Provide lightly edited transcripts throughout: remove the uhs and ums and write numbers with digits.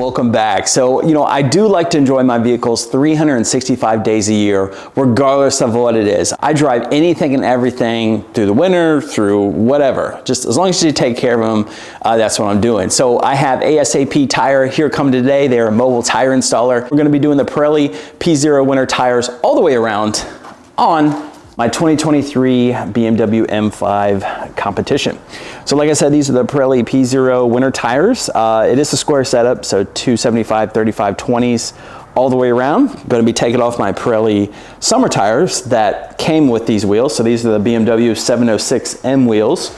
welcome back. So, you know, I do like to enjoy my vehicles 365 days a year, regardless of what it is. I drive anything and everything through the winter, through whatever. Just as long as you take care of them, that's what I'm doing. So I have ASAP Tire here coming today. They're a mobile tire installer. We're gonna be doing the Pirelli P0 winter tires all the way around on my 2023 BMW M5 competition. So like I said, these are the Pirelli P0 winter tires. It is a square setup, so 275, 35, 20s all the way around. I'm gonna be taking off my Pirelli summer tires that came with these wheels. So these are the BMW 706M wheels.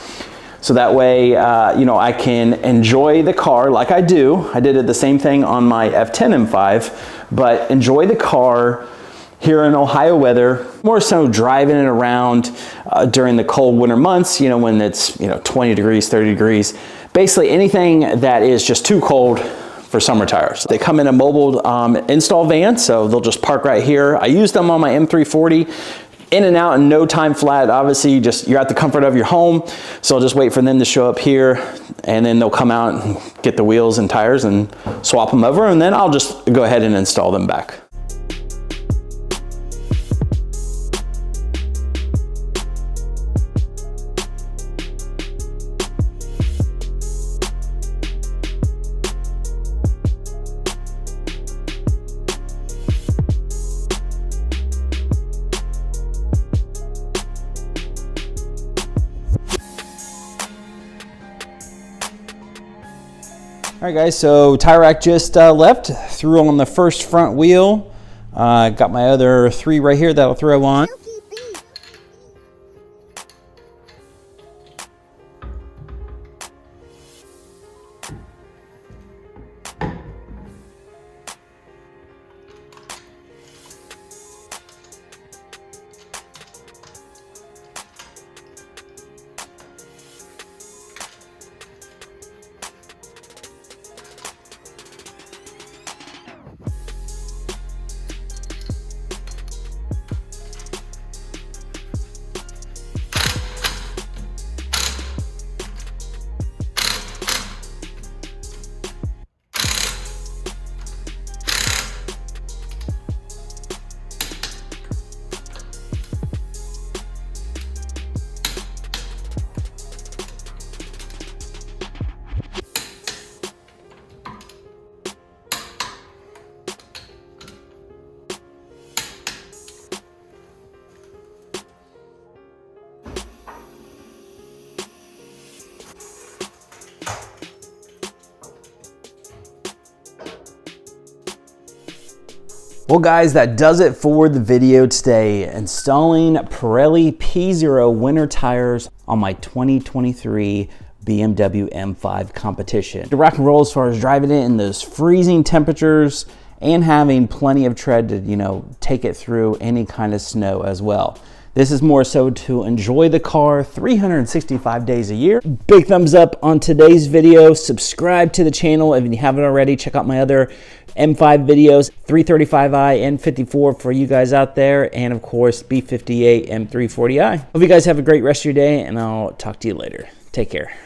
So that way, you know, I can enjoy the car like I do. I did it the same thing on my F10 M5, but enjoy the car here in Ohio weather, more so driving it around during the cold winter months, you know, when it's, you know, 20 degrees, 30 degrees, basically anything that is just too cold for summer tires. They come in a mobile install van, so they'll just park right here. I use them on my M340, in and out in no time flat. Obviously, you're at the comfort of your home, so I'll just wait for them to show up here, and then they'll come out and get the wheels and tires and swap them over, and then I'll just go ahead and install them back. All right guys, so tire rack just left, threw on the first front wheel. Got my other 3 right here that'll throw on. Chuki Beats. Well guys, that does it for the video today. Installing Pirelli P0 winter tires on my 2023 BMW M5 competition. To rock and roll as far as driving it in those freezing temperatures and having plenty of tread to, you know, take it through any kind of snow as well. This is more so to enjoy the car 365 days a year. Big thumbs up on today's video. Subscribe to the channel if you haven't already. Check out my other M5 videos, 335i and 54 for you guys out there. And of course, B58 M340i. Hope you guys have a great rest of your day, and I'll talk to you later. Take care.